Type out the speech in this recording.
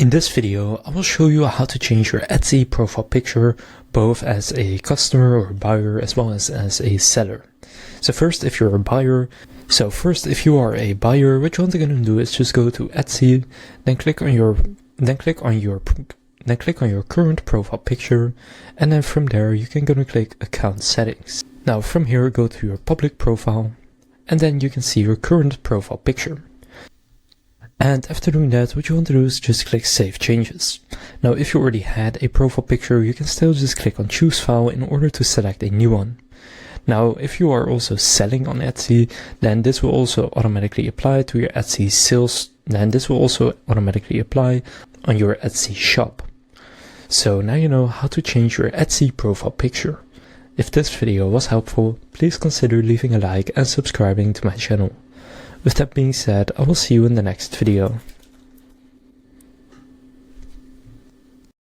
In this video, I will show you how to change your Etsy profile picture both as a customer or buyer as well as a seller. So first, if you are a buyer, what you're going to do is just go to Etsy, then click on your current profile picture, and then from there you can go to click account settings. Now from here, go to your public profile, and then you can see your current profile picture. And after doing that, what you want to do is just click Save Changes. Now, if you already had a profile picture, you can still just click on Choose File in order to select a new one. Now, if you are also selling on Etsy, then this will also automatically apply to your Etsy sales. Then this will also automatically apply on your Etsy shop. So now you know how to change your Etsy profile picture. If this video was helpful, please consider leaving a like and subscribing to my channel. With that being said, I will see you in the next video.